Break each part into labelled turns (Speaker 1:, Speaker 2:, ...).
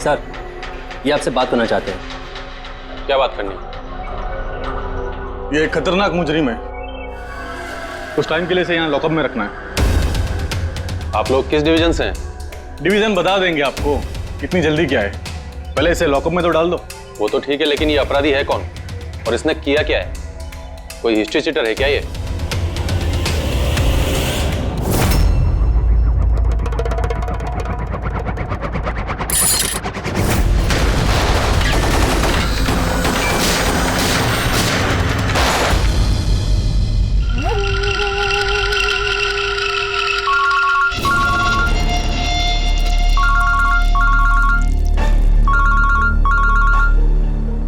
Speaker 1: Sir, ये आपसे बात करना चाहते हैं।
Speaker 2: क्या बात करनी?
Speaker 3: ये एक खतरनाक मुजरिम है, कुछ टाइम के लिए इसे यहाँ लॉकअप में रखना है।
Speaker 2: आप लोग किस डिवीजन से हैं?
Speaker 3: डिवीजन बता देंगे आपको, इतनी जल्दी क्या है, पहले इसे लॉकअप में तो डाल दो।
Speaker 2: वो तो ठीक है, लेकिन ये अपराधी है कौन और इसने किया क्या है? कोई हिस्ट्री चीटर है क्या ये?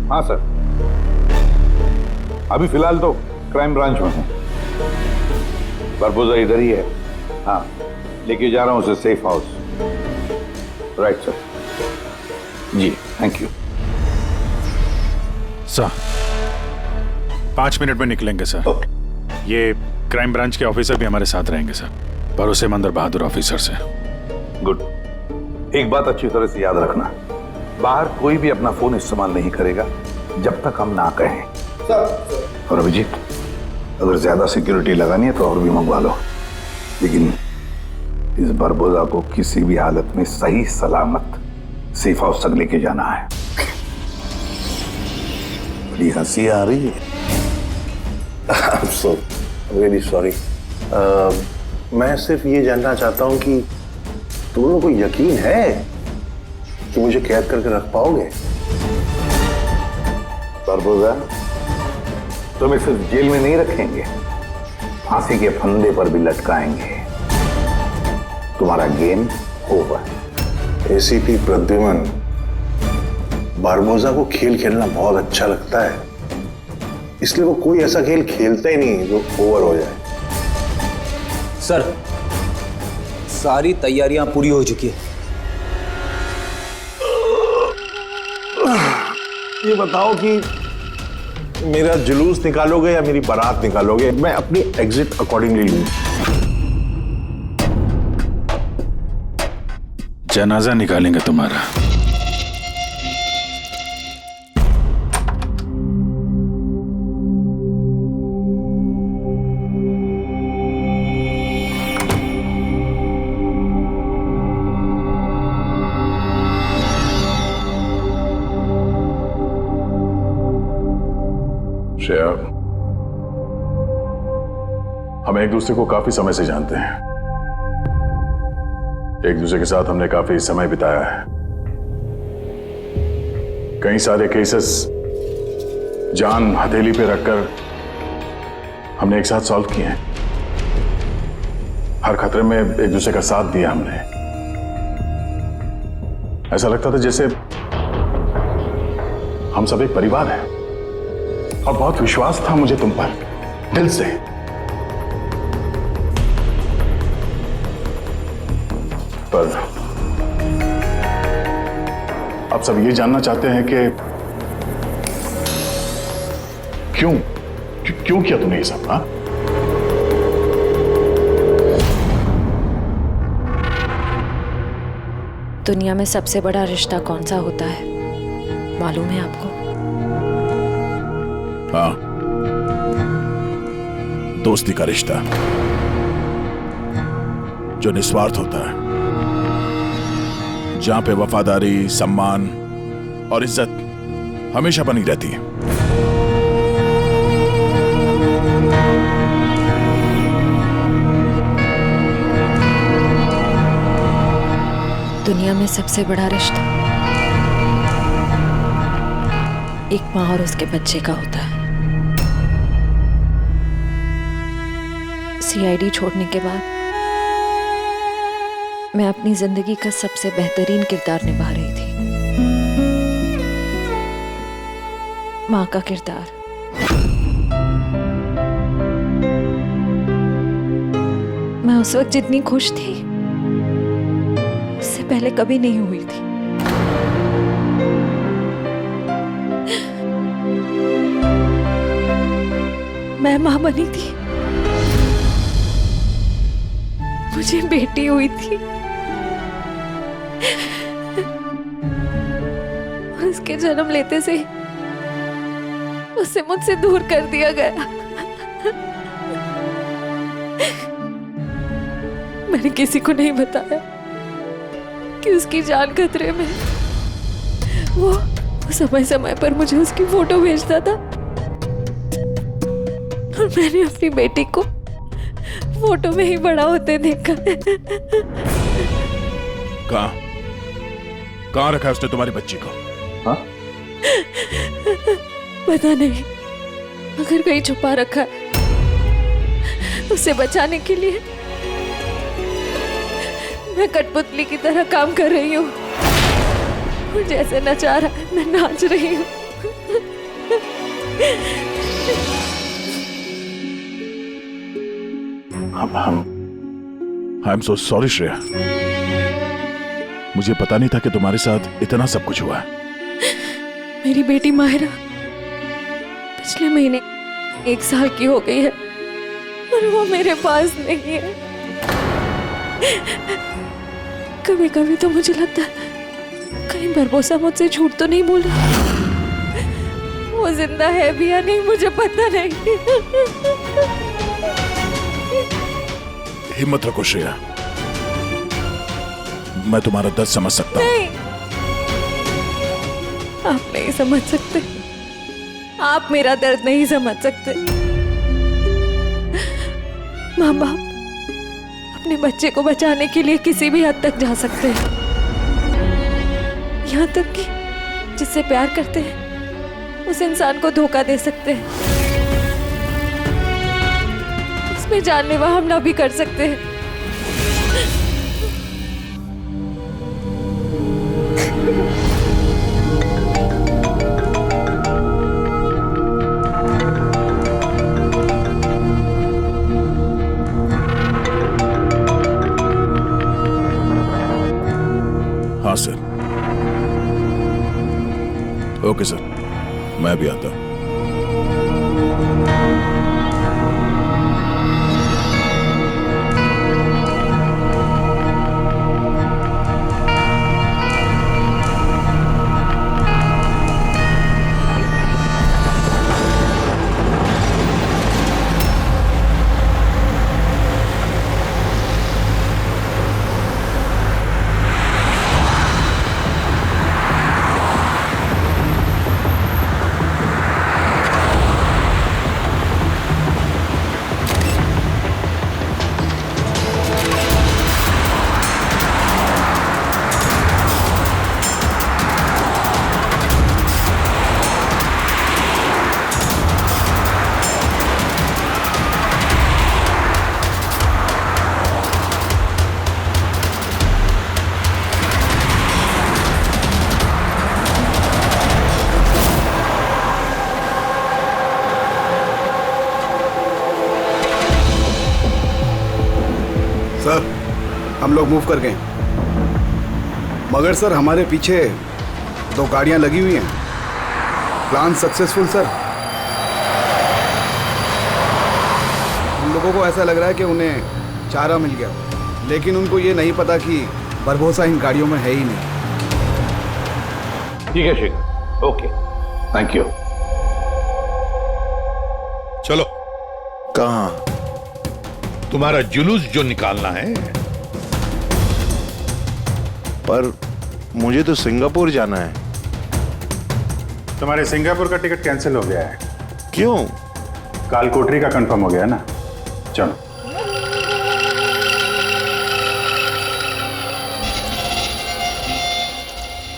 Speaker 4: हाँ सर, अभी फिलहाल तो क्राइम ब्रांच में हूँ। बरबोजा इधर ही है। हाँ, लेके जा रहा हूँ उसे सेफ हाउस। Right sir. जी थैंक यू
Speaker 5: सर। 5 मिनट में निकलेंगे सर। ये क्राइम ब्रांच के ऑफिसर भी हमारे साथ रहेंगे सर, भरोसेमंद और बहादुर ऑफिसर से।
Speaker 4: गुड। एक बात अच्छी तरह से याद रखना, बाहर कोई भी अपना फोन इस्तेमाल नहीं करेगा जब तक हम ना कहें। सर। और अभिजीत, अगर ज्यादा सिक्योरिटी लगानी है तो और भी मंगवा लो, लेकिन इस बरबोजा को किसी भी हालत में सही सलामत सेफ हाउस तक लेके जाना है। बड़ी हंसी आ रही है।
Speaker 6: I'm so really sorry. मैं सिर्फ ये जानना चाहता हूँ कि तुम लोगों को यकीन है कि मुझे कैद करके रख पाओगे?
Speaker 4: बरबोजा, तुम्हें सिर्फ जेल में नहीं रखेंगे, फांसी के फंदे पर भी लटकाएंगे। तुम्हारा game over.
Speaker 6: ACP Pradyuman, Barbosa को खेल खेलना बहुत अच्छा लगता है, इसलिए वो कोई ऐसा खेल खेलता ही नहीं जो ओवर हो जाए।
Speaker 7: सर, सारी तैयारियां पूरी हो चुकी है।
Speaker 6: ये बताओ कि मेरा जुलूस निकालोगे या मेरी बारात निकालोगे? मैं अपनी एग्जिट अकॉर्डिंगली लूं।
Speaker 5: जनाजा निकालेंगे तुम्हारा।
Speaker 3: श्रेया, हम एक दूसरे को काफी समय से जानते हैं, एक दूसरे के साथ हमने काफी समय बिताया है, कई सारे केसेस जान हथेली पे रखकर हमने एक साथ सॉल्व किए हैं। हर खतरे में एक दूसरे का साथ दिया हमने। ऐसा लगता था जैसे हम सब एक परिवार हैं, और बहुत विश्वास था मुझे तुम पर, दिल से। पर अब सब ये जानना चाहते हैं कि क्यों किया तुमने ये सब? हाँ,
Speaker 8: दुनिया में सबसे बड़ा रिश्ता कौन सा होता है, मालूम है आपको?
Speaker 5: हाँ, दोस्ती का रिश्ता जो निस्वार्थ होता है, जहां पे वफादारी, सम्मान और इज्जत हमेशा बनी रहती है।
Speaker 8: दुनिया में सबसे बड़ा रिश्ता एक माँ और उसके बच्चे का होता है। सीआईडी छोड़ने के बाद मैं अपनी जिंदगी का सबसे बेहतरीन किरदार निभा रही थी, माँ का किरदार। मैं उस वक्त जितनी खुश थी उससे पहले कभी नहीं हुई थी। मैं माँ बनी थी, मुझे बेटी हुई थी, उसके जन्म लेते से उसे मुझसे दूर कर दिया गया। मैंने किसी को नहीं बताया कि उसकी जान खतरे में। वो समय समय पर मुझे उसकी फोटो भेजता था और मैंने अपनी बेटी को फोटो में ही बड़ा होते देखा।
Speaker 5: कहाँ रखा है उसने तुम्हारी बच्ची को?
Speaker 6: हाँ?
Speaker 8: पता नहीं, मगर कहीं छुपा रखा है। उसे बचाने के लिए मैं कठपुतली की तरह काम कर रही हूँ। वो जैसे नचा रहा है मैं नाच रही हूँ।
Speaker 5: I am so sorry Shreya, मुझे पता नहीं था कि तुम्हारे साथ इतना सब कुछ हुआ है।
Speaker 8: मेरी बेटी माहिरा पिछले महीने 1 साल की हो गई है और वो मेरे पास नहीं है। कभी कभी तो मुझे लगता है कहीं बरबोसा मुझसे झूठ तो नहीं बोला। वो जिंदा है भी या नहीं मुझे पता नहीं।
Speaker 5: हिम्मत रखो श्रेया, मैं तुम्हारा दर्द समझ सकता हूँ।
Speaker 8: नहीं, आप नहीं समझ सकते। आप मेरा दर्द नहीं समझ सकते। माँ बाप अपने बच्चे को बचाने के लिए किसी भी हद तक जा सकते हैं, यहाँ तक कि जिससे प्यार करते हैं उस इंसान को धोखा दे सकते हैं। इसमें जानलेवा हमला भी कर सकते हैं।
Speaker 5: हाँ सर। ओके सर, मैं भी आता हूँ।
Speaker 9: सर, हम लोग मूव कर गए, मगर सर हमारे पीछे 2 गाड़ियां लगी हुई हैं। Plan successful sir. हम लोगों को ऐसा लग रहा है कि उन्हें चारा मिल गया, लेकिन उनको ये नहीं पता कि बरबोसा इन गाड़ियों में है ही नहीं।
Speaker 4: ठीक है शेखर, ओके, थैंक यू।
Speaker 10: चलो,
Speaker 6: कहाँ?
Speaker 10: तुम्हारा जुलूस जो निकालना है।
Speaker 6: पर मुझे तो सिंगापुर जाना है।
Speaker 5: तुम्हारे सिंगापुर का टिकट कैंसिल हो गया है।
Speaker 6: क्यों?
Speaker 5: कालकोटरी का कंफर्म हो गया है ना। चलो।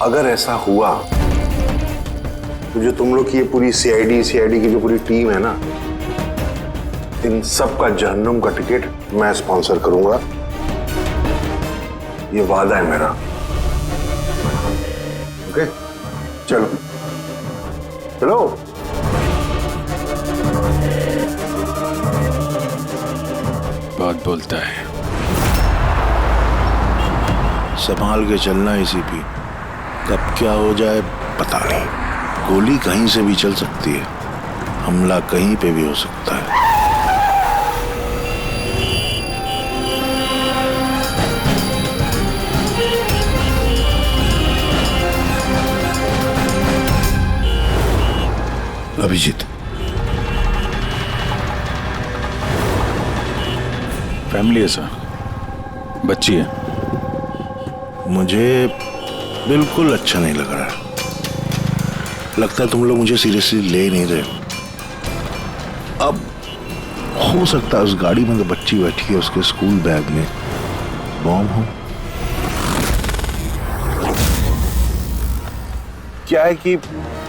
Speaker 6: अगर ऐसा हुआ तो जो तुम लोग की ये पूरी सीआईडी की जो पूरी टीम है ना, इन सब का जहन्नुम का टिकट मैं स्पॉन्सर करूंगा। ये वादा है मेरा। ओके, चलो चलो।
Speaker 5: बहुत बोलता है।
Speaker 6: संभाल के चलना एसीपी, कब क्या हो जाए पता नहीं। गोली कहीं से भी चल सकती है, हमला कहीं पे भी हो सकता है।
Speaker 4: अभिजीत,
Speaker 5: फैमिली है सर, बच्ची है।
Speaker 6: मुझे बिल्कुल अच्छा नहीं लग रहा। लगता है तुम लोग मुझे सीरियसली ले नहीं रहे। अब हो सकता है उस गाड़ी में जो बच्ची बैठी है उसके स्कूल बैग में बॉम्ब हो। क्या है कि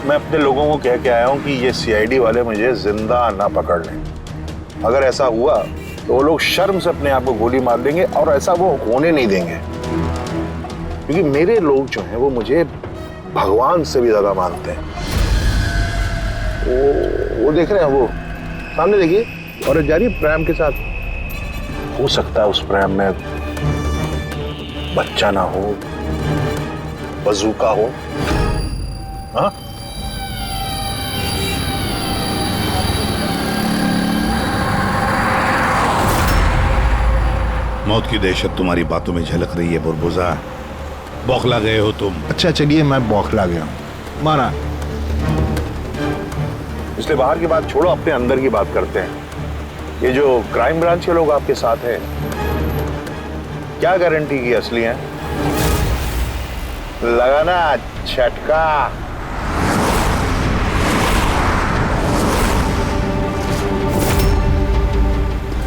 Speaker 6: मैं अपने लोगों को कह के आया हूं कि ये सीआईडी वाले मुझे जिंदा ना पकड़ लें। अगर ऐसा हुआ तो वो लोग शर्म से अपने आप को गोली मार देंगे और ऐसा वो होने नहीं देंगे, क्योंकि मेरे लोग जो हैं वो मुझे भगवान से भी ज्यादा मानते हैं। वो देख रहे हैं, वो सामने देखिए, और जा रही है प्रेम के साथ। हो सकता है उस प्रेम में बच्चा ना हो, बजूका हो। हाँ,
Speaker 10: मौत की दहशत तुम्हारी बातों में झलक रही है बुरबुजा। बौखला गए हो तुम।
Speaker 6: अच्छा चलिए, मैं बौखला गया हूं, माना। इसलिए बाहर की बात छोड़ो, अपने अंदर की बात करते हैं। ये जो क्राइम ब्रांच के लोग आपके साथ हैं, क्या गारंटी की असली हैं? लगाना झटका।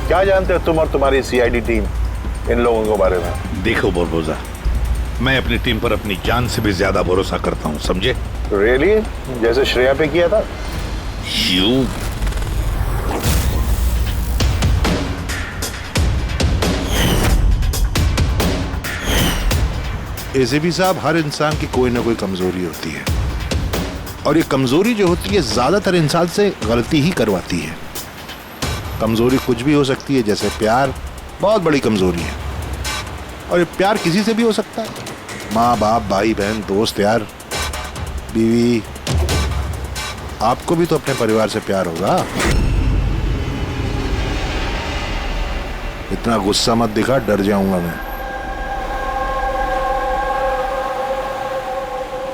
Speaker 6: क्या जानते हो तुम और तुम्हारी सीआईडी टीम इन लोगों के बारे में?
Speaker 10: देखो बुरबुजा, मैं अपनी टीम पर अपनी जान से भी ज्यादा भरोसा करता हूं, समझे?
Speaker 6: रियली? जैसे श्रेया पे किया था?
Speaker 10: यू
Speaker 6: एसीपी साहब, हर इंसान की कोई ना कोई कमजोरी होती है, और ये कमजोरी जो होती है ज्यादातर इंसान से गलती ही करवाती है। कमजोरी कुछ भी हो सकती है, जैसे प्यार बहुत बड़ी कमजोरी है, और ये प्यार किसी से भी हो सकता है। माँ बाप, भाई बहन, दोस्त, यार, बीवी। आपको भी तो अपने परिवार से प्यार होगा। इतना गुस्सा मत दिखा, डर जाऊंगा मैं।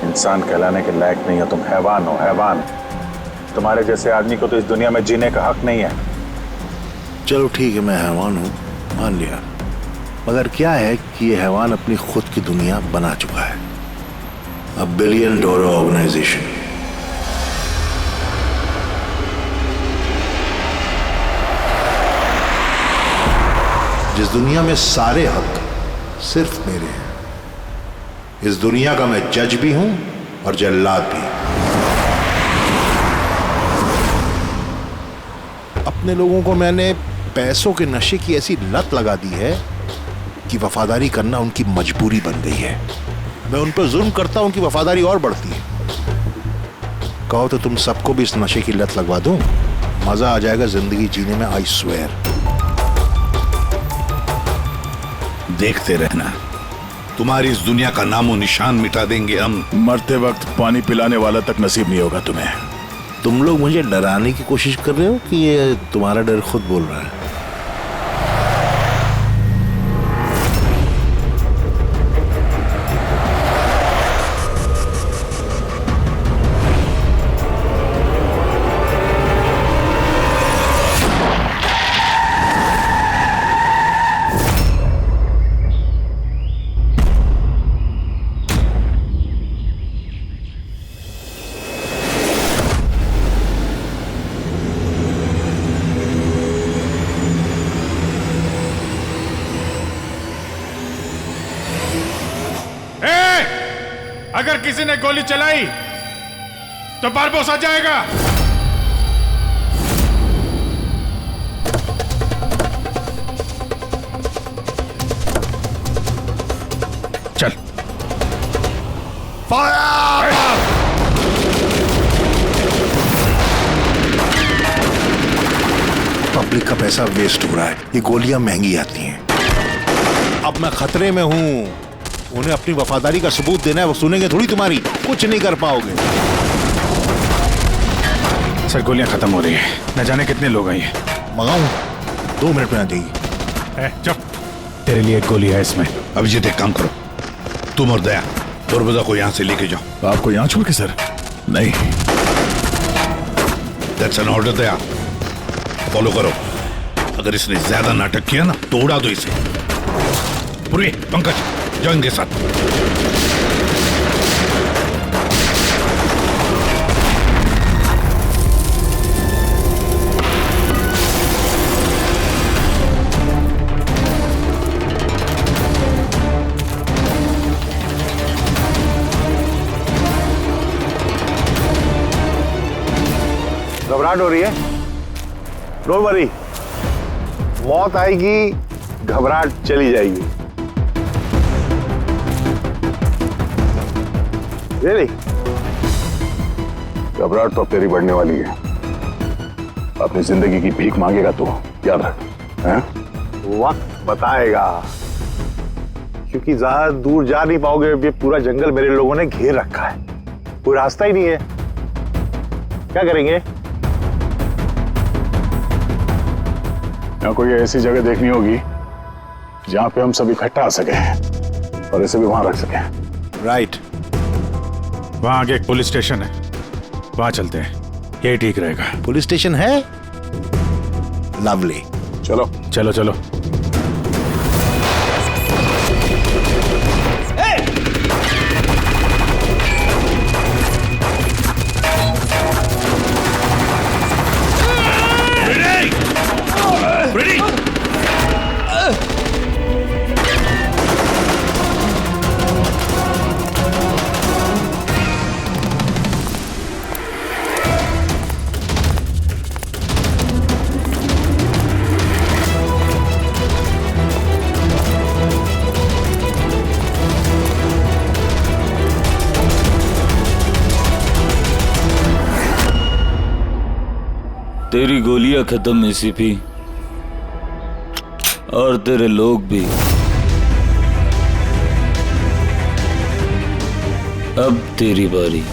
Speaker 3: इंसान कहलाने के लायक नहीं हो तुम, हैवान हो, हैवान। तुम्हारे जैसे आदमी को तो इस दुनिया में जीने का हक नहीं है।
Speaker 6: चलो ठीक है, मैं हैवान हूं, मान लिया। मगर क्या है कि ये हैवान अपनी खुद की दुनिया बना चुका है, $1 बिलियन ऑर्गेनाइजेशन। जिस दुनिया में सारे हक सिर्फ मेरे हैं। इस दुनिया का मैं जज भी हूं और जल्लाद भी। अपने लोगों को मैंने पैसों के नशे की ऐसी लत लगा दी है कि वफादारी करना उनकी मजबूरी बन गई है। मैं उन पर जुल्म करता हूं, उनकी वफादारी और बढ़ती है। कहो तो तुम सबको भी इस नशे की लत लगवा दूं, मजा आ जाएगा जिंदगी जीने में, आई स्वेयर।
Speaker 10: देखते रहना, तुम्हारी इस दुनिया का नामो निशान मिटा देंगे हम।
Speaker 3: मरते वक्त पानी पिलाने वाला तक नसीब नहीं होगा तुम्हें।
Speaker 6: तुम लोग मुझे डराने की कोशिश कर रहे हो कि ये तुम्हारा डर खुद बोल रहा है?
Speaker 5: अगर किसी ने गोली चलाई तो बारबोस आ जाएगा। चल, फायर!
Speaker 6: पब्लिक का पैसा वेस्ट हो रहा है, ये गोलियां महंगी आती हैं। अब मैं खतरे में हूं, उन्हें अपनी वफादारी का सबूत देना है, वो सुनेंगे थोड़ी तुम्हारी, कुछ नहीं कर पाओगे।
Speaker 5: सर, गोलियां खत्म हो रही है, न जाने कितने लोग आए हैं।
Speaker 6: मंगाऊं? 2 मिनट में आ जाएगी।
Speaker 5: चुप, तेरे लिए एक गोली है इसमें।
Speaker 10: अभिजीत, एक काम करो, तुम और दया बुरबुजा को यहां से लेके जाओ।
Speaker 3: आपको यहां छोड़ के सर? नहीं,
Speaker 10: that's an order Daya. Follow करो। अगर इसने ज्यादा नाटक किया ना तो उड़ा दो इसे। पूरी पंकज जाओ इनके साथ।
Speaker 6: घबराहट हो रही है? डोंट वरी, मौत आएगी, घबराहट चली जाएगी। रियली?
Speaker 3: घबराहट तो अब तेरी बढ़ने वाली है। अपनी जिंदगी की भीख मांगेगा तू, याद रख। हैं?
Speaker 6: वक्त बताएगा, क्योंकि ज्यादा दूर जा नहीं पाओगे। ये पूरा जंगल मेरे लोगों ने घेर रखा है, कोई रास्ता ही नहीं है। क्या करेंगे?
Speaker 3: यहाँ कोई ऐसी जगह देखनी होगी जहां पे हम सब इकट्ठा आ सके और इसे भी वहां रख सके।
Speaker 5: राइट। वहां आगे एक पुलिस स्टेशन है, वहां चलते हैं, यही ठीक रहेगा।
Speaker 10: पुलिस स्टेशन है? लवली।
Speaker 3: चलो
Speaker 5: चलो चलो।
Speaker 11: तेरी गोलियां खत्म एसीपी, और तेरे लोग भी। अब तेरी बारी।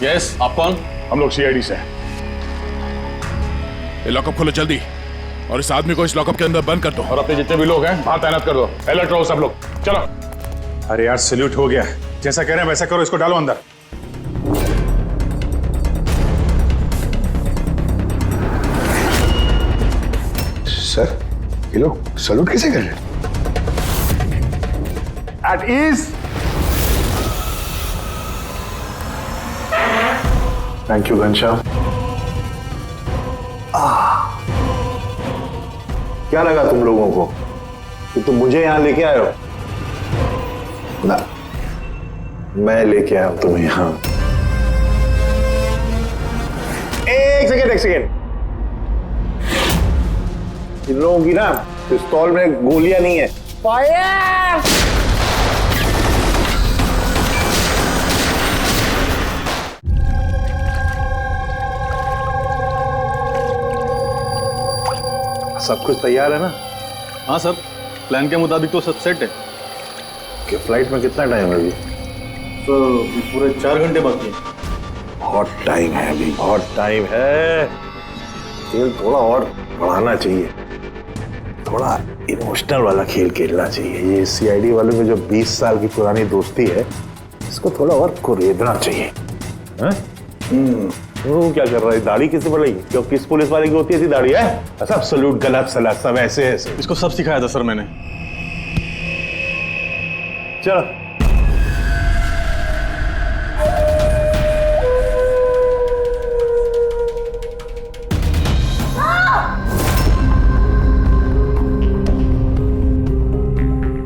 Speaker 2: यस, आप कौन?
Speaker 3: हम लोग सीआईडी से हैं।
Speaker 5: ये लॉकअप खोलो जल्दी, और इस आदमी को इस लॉकअप के अंदर बंद कर दो।
Speaker 3: और अपने जितने भी लोग हैं बाहर तैनात कर दो। अलर्ट रहो सब लोग। चलो। अरे यार सैल्यूट हो गया, जैसा कह रहे हैं वैसा करो, इसको डालो अंदर।
Speaker 6: सर, ये लोग सैल्यूट कैसे कर रहे हैं? At ease. Thank you Ghanshyam. क्या लगा तुम लोगों को कि तुम मुझे यहां लेके आए हो? ना, मैं लेके आया हूं तुम्हें यहां। एक सेकेंड। इन लोगों की ना पिस्तौल में गोलियां नहीं है। फायर! सब कुछ तैयार है ना?
Speaker 2: हाँ सर, प्लान के मुताबिक तो सब सेट है।
Speaker 6: कि फ्लाइट में कितना टाइम है अभी?
Speaker 2: तो पूरे 4 घंटे बाकी है।
Speaker 6: बहुत टाइम है अभी, बहुत टाइम है। खेल थोड़ा और बढ़ाना चाहिए, थोड़ा इमोशनल वाला खेल खेलना चाहिए। ये सीआईडी वालों में जो 20 साल की पुरानी दोस्ती है, इसको थोड़ा और कुरेदना चाहिए। वो क्या कर रहा है? दाढ़ी किससे बढ़ेगी? क्यों किस पुलिस वाले की होती है दाढ़ी? है सब सलूट, गलत सलाह, सब ऐसे ऐसे।
Speaker 2: इसको सब सिखाया था सर मैंने।
Speaker 6: चलो।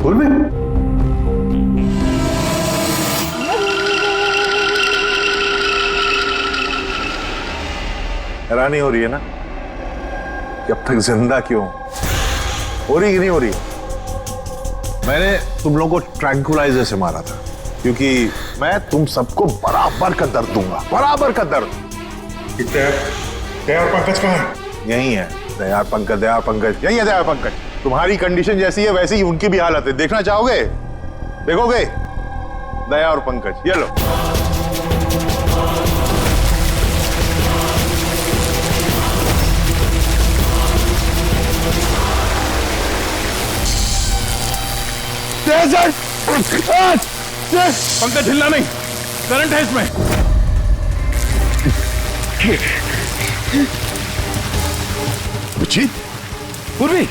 Speaker 6: बोल में हैरानी हो रही है ना कि अब तक जिंदा क्यों? हो रही कि नहीं हो रही? मैंने तुम लोगों को ट्रैंकुलाइजर से मारा था, क्योंकि मैं तुम सबको बराबर का दर्द दूंगा, बराबर का दर्द।
Speaker 10: दया और पंकज कहाँ है?
Speaker 6: यही है दयार पंकज, दयार पंकज यही है दयार पंकज। तुम्हारी कंडीशन जैसी है वैसी ही उनकी भी हालत है। देखना चाहोगे? देखोगे? दया और पंकज, ये लो।
Speaker 10: पंकज हिलना नहीं, करंट है इसमें।
Speaker 3: अभिजीत,
Speaker 10: पूर्वी,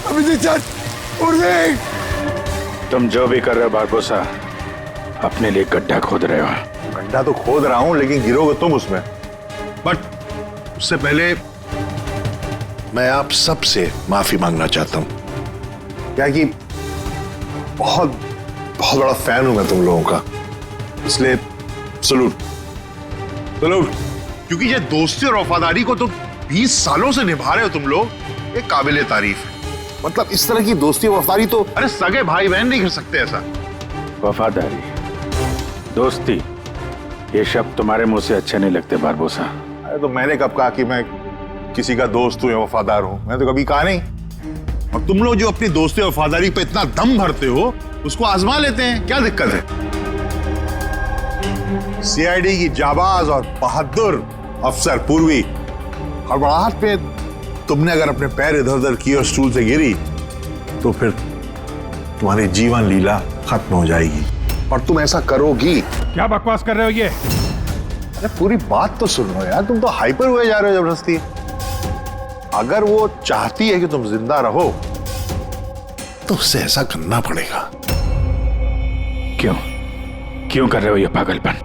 Speaker 3: अभिजीत सर, पूर्वी।
Speaker 5: तुम जो भी कर रहे हो बारबोसा, अपने लिए गड्ढा खोद रहे हो।
Speaker 6: गड्ढा तो खोद रहा हूं, लेकिन गिरोगे तुम उसमें।
Speaker 10: बट उससे पहले मैं आप सबसे माफी मांगना चाहता हूं।
Speaker 6: क्या कि बहुत बहुत बड़ा फैन हूं मैं तुम लोगों का, इसलिए सलूट सलूट।
Speaker 10: क्योंकि ये दोस्ती और वफादारी को तो 20 सालों से निभा रहे हो तुम लोग, ये काबिले तारीफ है।
Speaker 6: मतलब इस तरह की दोस्ती और वफादारी तो
Speaker 10: अरे सगे भाई बहन नहीं कर सकते ऐसा।
Speaker 5: वफादारी, दोस्ती, ये शब्द तुम्हारे मुंह से अच्छे नहीं लगते बारबोसा।
Speaker 6: अरे तो मैंने कब कहा कि मैं किसी का दोस्त हूं या वफादार हूं? मैंने तो कभी कहा नहीं।
Speaker 10: और तुम लोग जो अपनी दोस्ती और वफादारी पे इतना दम भरते हो, उसको आजमा लेते हैं, क्या दिक्कत है?
Speaker 6: सीआईडी की जाबाज और बहादुर अफसर पूर्वी, हड़बड़ाहट पे तुमने अगर अपने पैर इधर उधर किए और स्टूल से गिरी तो फिर तुम्हारी जीवन लीला खत्म हो जाएगी। और तुम ऐसा करोगी।
Speaker 5: क्या बकवास कर रहे हो ये?
Speaker 6: अरे पूरी बात तो सुनो यार, तुम तो हाइपर हुए जा रहे हो जबरदस्ती। अगर वो चाहती है कि तुम जिंदा रहो
Speaker 10: तो उससे ऐसा करना पड़ेगा।
Speaker 5: क्यों क्यों कर रहे हो ये पागलपन?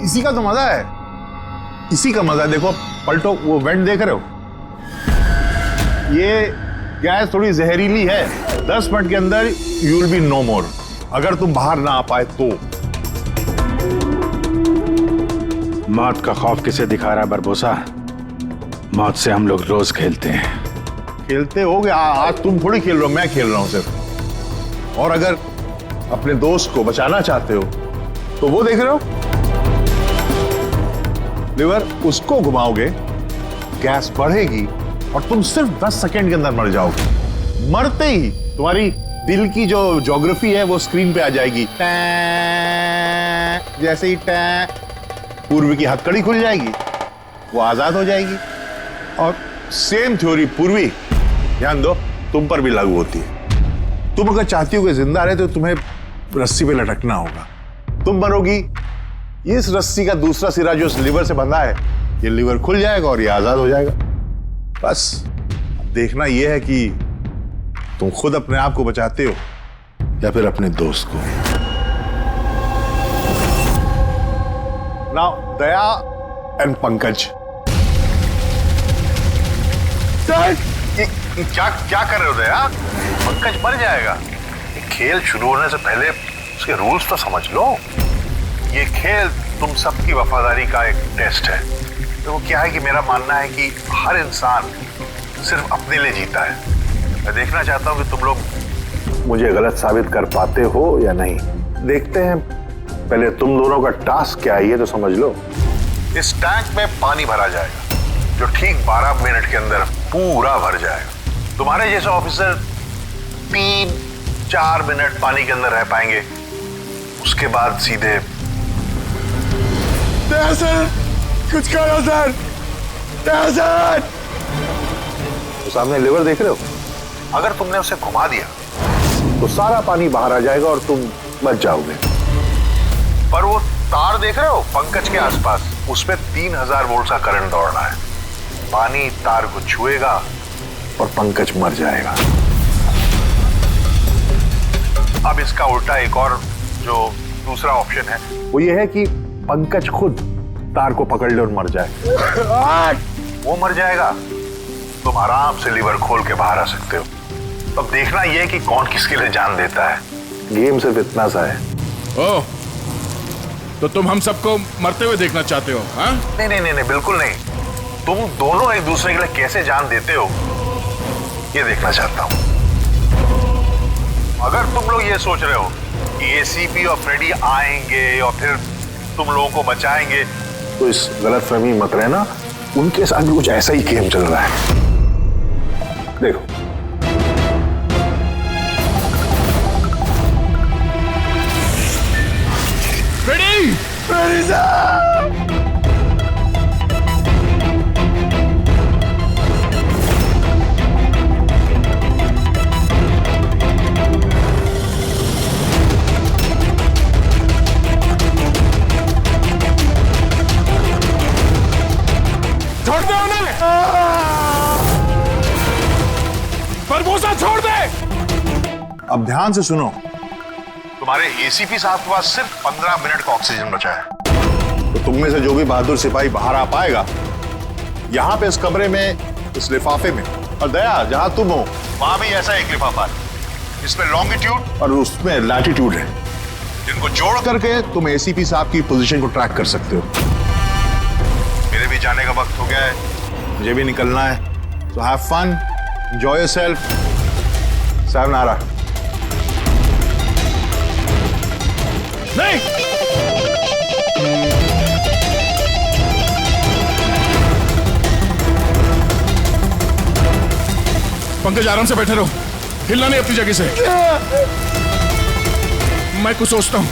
Speaker 6: इसी का तो मजा है, इसी का मजा है। देखो पलटो, वो वेंट देख रहे हो? ये गैस थोड़ी जहरीली है, 10 मिनट के अंदर यू विल बी नो मोर, अगर तुम बाहर ना आ पाए तो।
Speaker 5: मौत का खौफ किसे दिखा रहा है बारबोसा? मौत से हम लोग रोज खेलते हैं।
Speaker 6: खेलते होगे, आज तुम थोड़ी खेल रहे हो, मैं खेल रहा हूं सिर्फ। और अगर अपने दोस्त को बचाना चाहते हो तो वो देख रहे हो, लिवर उसको घुमाओगे, गैस बढ़ेगी और तुम सिर्फ 10 सेकंड के अंदर मर जाओगे। मरते ही तुम्हारी दिल की जो ज्योग्राफी है वो स्क्रीन पे आ जाएगी। जैसे ही पूर्वी की हथकड़ी खुल जाएगी, वो आजाद हो जाएगी। और सेम थ्योरी पूर्वी, ध्यान दो, तुम पर भी लागू होती है। तुम अगर चाहती हो कि जिंदा रहे तो तुम्हें रस्सी पे लटकना होगा। तुम मरोगी, इस रस्सी का दूसरा सिरा जो लिवर से बंधा है, ये लिवर खुल जाएगा और ये आजाद हो जाएगा। बस देखना यह है कि तुम खुद अपने आप को बचाते हो या फिर अपने दोस्त को। Now Daya and Pankaj. क्या क्या कर रहे हो दया? पंकज मर जाएगा। ये खेल शुरू होने से पहले उसके रूल्स तो समझ लो। ये खेल तुम सबकी वफादारी का एक टेस्ट है। तो वो क्या है कि मेरा मानना है कि हर इंसान सिर्फ अपने लिए जीता है। मैं देखना चाहता हूं कि तुम लोग मुझे गलत साबित कर पाते हो या नहीं। देखते हैं, पहले तुम दोनों का टास्क क्या है ये तो समझ लो। इस टैंक में पानी भरा जाएगा जो ठीक 12 मिनट के अंदर पूरा भर जाएगा। तुम्हारे जैसे ऑफिसर 3-4 मिनट पानी के अंदर रह पाएंगे, उसके बाद सीधे।
Speaker 3: सर, कुछ करो सर, सर।
Speaker 6: तो सामने लिवर देख रहे हो? अगर तुमने उसे घुमा दिया तो सारा पानी बाहर आ जाएगा और तुम बच जाओगे। पर वो तार देख रहे हो पंकज के आसपास, उसमें 3000 वोल्ट का करंट दौड़ रहा है। पानी तार को छुएगा और पंकज मर जाएगा। अब इसका उल्टा एक और जो दूसरा ऑप्शन है वो ये है कि पंकज खुद तार को पकड़ ले और मर जाए। वो मर जाएगा, तुम आराम से लीवर खोल के बाहर आ सकते हो। अब देखना यह है कि कौन किसके लिए जान देता है। गेम सिर्फ इतना सा है।
Speaker 10: ओह, तो तुम हम सबको मरते हुए देखना चाहते हो? हाँ?
Speaker 6: नहीं नहीं नहीं, बिल्कुल नहीं। तुम दोनों एक दूसरे के लिए कैसे जान देते हो ये देखना चाहता हूं। अगर तुम लोग ये सोच रहे हो
Speaker 4: कि एसीपी और फ्रेडी आएंगे और फिर तुम लोगों को बचाएंगे,
Speaker 6: तो इस गलतफहमी मत रहना, उनके साथ भी कुछ ऐसा ही गेम चल रहा है। देखो
Speaker 3: फ्रेडी, फ्रेडी साहब!
Speaker 5: छोड़ दे उन्हें! बरबोसा छोड़ दे!
Speaker 6: अब ध्यान से सुनो, तुम्हारे एसीपी साहब के पास सिर्फ 15 मिनट का ऑक्सीजन बचा है। तो तुम में से जो भी बहादुर सिपाही बाहर आ पाएगा, यहां पे इस कमरे में, इस लिफाफे में, और दया जहां तुम हो वहां भी ऐसा एक लिफाफा है, इसमें लॉन्गिट्यूड और उसमें लैटिट्यूड है, जिनको जोड़ करके तुम एसीपी साहब की पोजीशन को ट्रैक कर सकते हो। मेरे भी जाने का वक्त हो गया है, मुझे भी निकलना है। So have fun, enjoy yourself. सायनारा।
Speaker 5: नहीं! पंकज, आराम से बैठे रहो, हिलना नहीं अपनी जगह से। मैं कुछ सोचता हूं।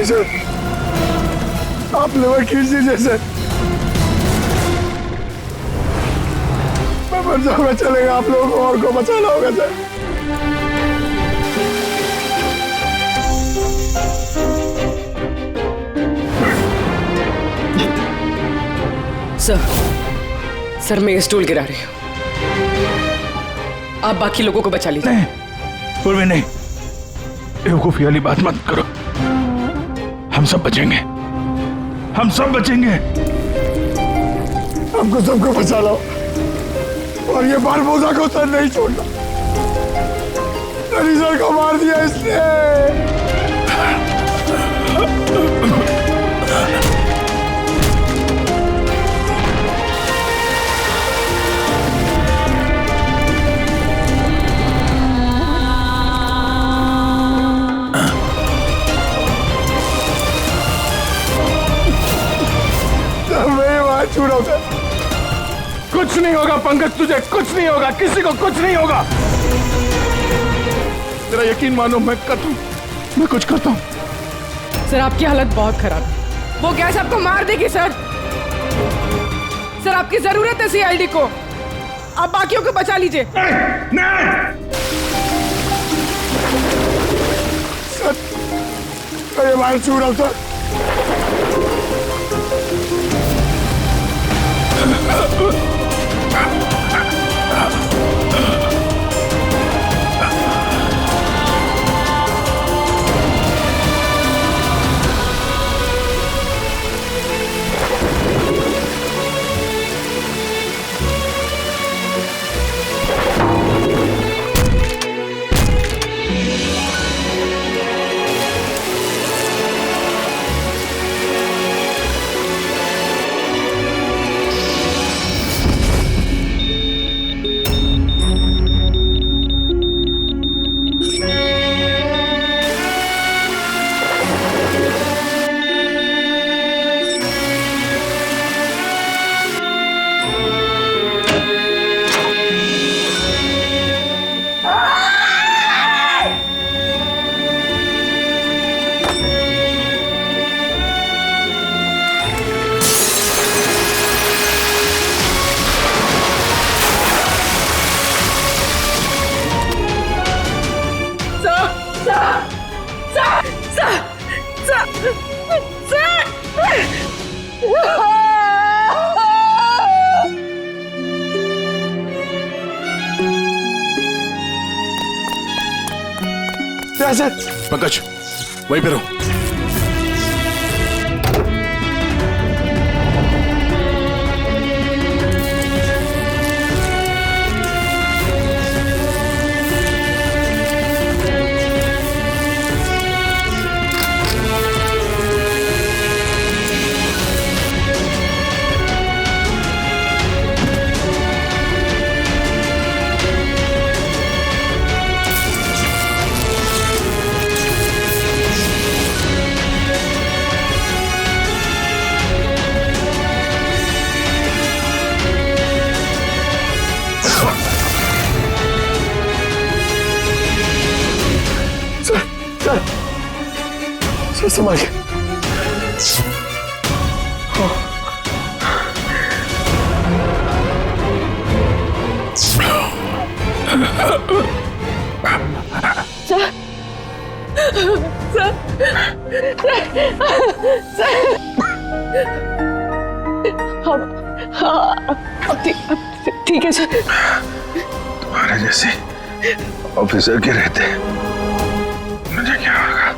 Speaker 3: सर, आप लेवर खींच दीजिए सर। मैं मर जाऊंगा, चलेगा, आप लोगों को और को बचाना होगा
Speaker 12: सर। सर, मैं ये स्टूल गिरा रही हूँ, आप बाकी लोगों को बचा लीजिए।
Speaker 10: नहीं, पूर्वी नहीं, बेवकूफी वाली बात मत करो। हम सब बचेंगे, हम सब बचेंगे।
Speaker 3: हमको सबको बचा लो, और ये बारबोसा को सर नहीं छोड़ना। सर को मार दिया इसने। छूड़ा उसे।
Speaker 5: कुछ नहीं होगा पंकज, तुझे कुछ नहीं होगा, किसी को कुछ नहीं होगा। तेरा यकीन मानो, मैं करता हूं, मैं कुछ करता हूं।
Speaker 12: सर, आपकी हालत बहुत खराब है, वो गैस आपको मार देगी सर। सर, आपकी जरूरत है सीआईडी को, आप बाकियों को बचा लीजिए।
Speaker 3: सर, ये मार छूड़ा सर।
Speaker 5: पंकज वहीं पे रहो।
Speaker 6: संभाल के।
Speaker 12: ठीक है सर।
Speaker 6: तुम्हारे जैसे ऑफिसर के रहते मुझे क्या होगा?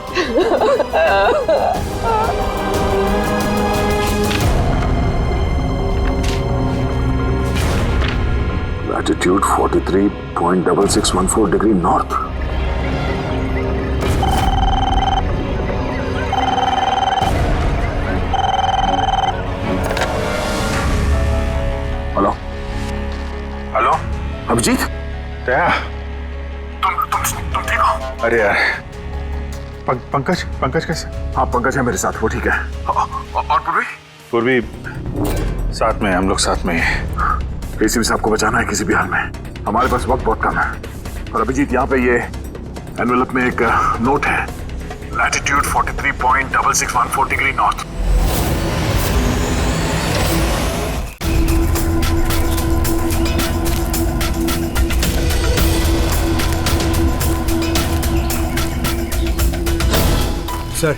Speaker 6: Latitude 43.6614 degree north. Hello hello Abhijeet,
Speaker 3: क्या?
Speaker 6: तुम ठीक हो?
Speaker 3: अरे यार पंकज कैसे?
Speaker 6: हाँ पंकज है मेरे साथ, वो ठीक है। और
Speaker 3: पूर्वी साथ में, हम लोग साथ में हैं।
Speaker 6: एसीपी साहब को बचाना है किसी भी हाल में। हमारे पास वक्त बहुत कम है। और अभिजीत यहाँ पे ये एनवेलप में एक नोट है, latitude 43.6614 degree north.
Speaker 9: Sir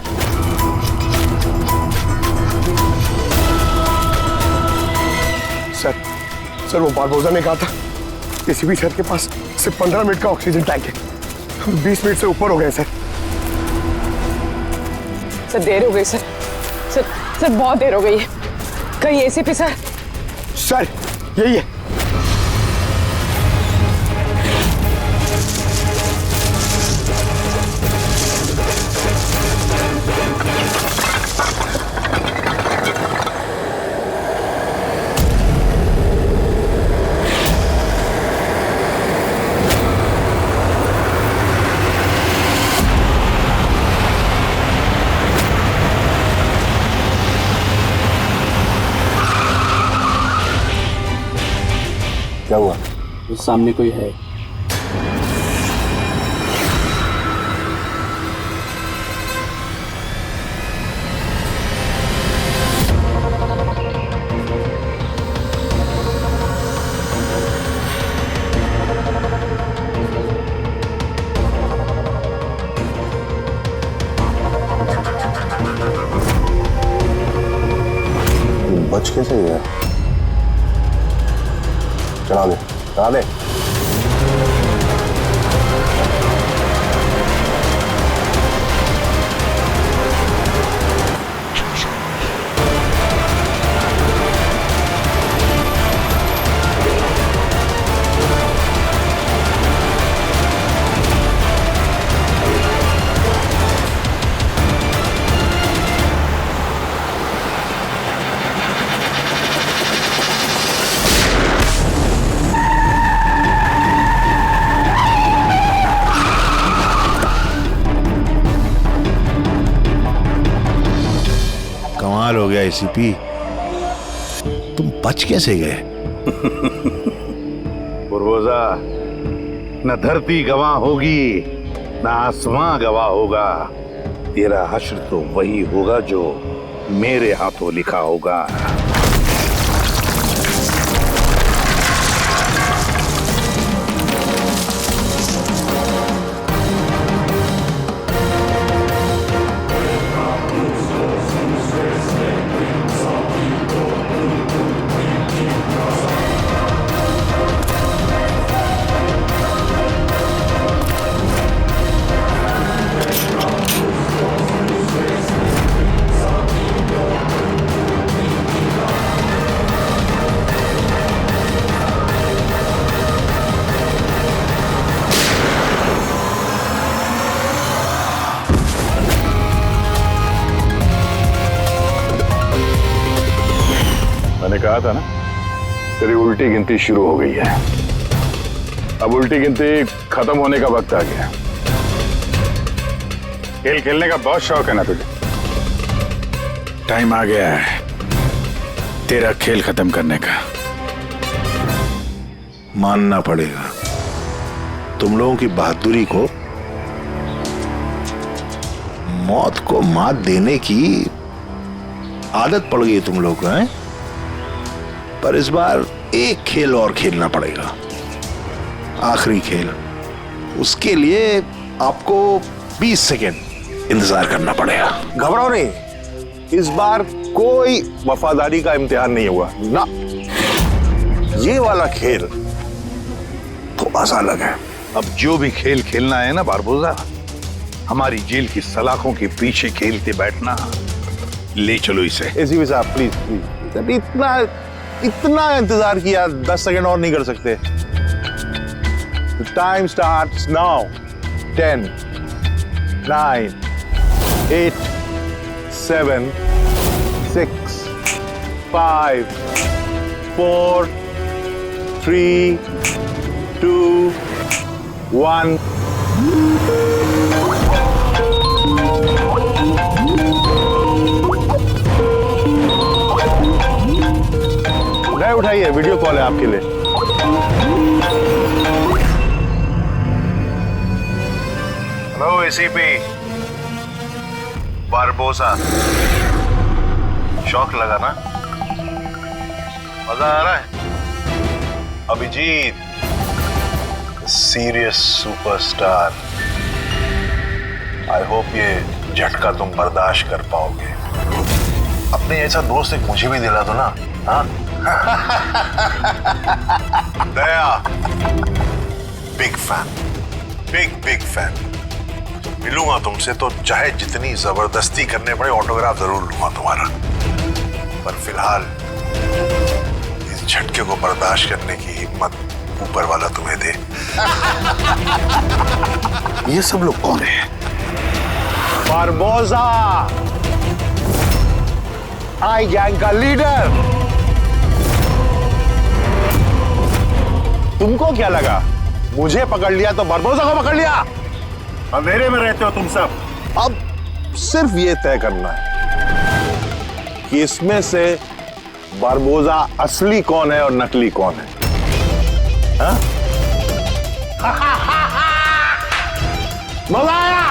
Speaker 6: sir वो बारबोजा ने कहा था एसीपी सर के पास सिर्फ 15 मिनट का ऑक्सीजन टैंक है। हम 20 मिनट से ऊपर हो गए सर।
Speaker 12: सर देर हो गई सर। सर बहुत देर हो गई है। कहीं एसीपी सर?
Speaker 6: सर यही है।
Speaker 1: क्या हुआ? उस सामने कोई है?
Speaker 6: बच कैसे गया? चला दे, चला दे।
Speaker 10: कमाल हो गया एसीपी, तुम बच कैसे गए?
Speaker 4: बुरबोजा, न धरती गवाह होगी न आसमां गवाह होगा। तेरा हश्र तो वही होगा जो मेरे हाथों लिखा होगा।
Speaker 3: मैंने कहा था ना, तेरी उल्टी गिनती शुरू हो गई है। अब उल्टी गिनती खत्म होने का वक्त आ गया। खेल खेलने का बहुत शौक है ना तुझे? टाइम आ गया है तेरा खेल खत्म करने का।
Speaker 6: मानना पड़ेगा, तुम लोगों की बहादुरी को, मौत को मात देने की आदत पड़ गई तुम लोगों को, हैं? पर इस बार एक खेल और खेलना पड़ेगा, आखिरी खेल। उसके लिए आपको 20 सेकेंड इंतजार करना पड़ेगा। घबराओ नहीं, इस बार कोई वफादारी का इम्तिहान नहीं हुआ ना। ये वाला खेल थोड़ा सा अलग है।
Speaker 4: अब जो भी खेल खेलना है ना बारबोसा, हमारी जेल की सलाखों के पीछे खेलते बैठना। ले चलो इसे।
Speaker 6: एसीपी साहब प्लीज प्लीज, अभी इतना इंतजार किया, 10 सेकेंड और नहीं कर सकते? Time starts now. 10, 9, 8, 7, 6, 5, 4, 3, 2, 1। उठाइए, वीडियो कॉल है आपके लिए। हेलो एसीपी बारबोसा, शौक लगा ना? मजा आ रहा है? Abhijeet serious superstar, I hope ये झटका तुम बर्दाश्त कर पाओगे। अपने ऐसा दोस्त एक मुझे भी दिला दो ना। हाँ दया, बिग फैन, बिग फैन। मिलूंगा तुमसे तो चाहे जितनी जबरदस्ती करने पड़े ऑटोग्राफ जरूर लूंगा तुम्हारा। पर फिलहाल इस झटके को बर्दाश्त करने की हिम्मत ऊपर वाला तुम्हें दे। ये सब लोग कौन है? बारबोसा, आई गैंग का लीडर। तुमको क्या लगा मुझे पकड़ लिया तो बारबोसा को पकड़ लिया? अंधेरे में रहते हो तुम सब। अब सिर्फ ये तय करना है कि इसमें से बारबोसा असली कौन है और नकली कौन है। हाँ? मजा आया?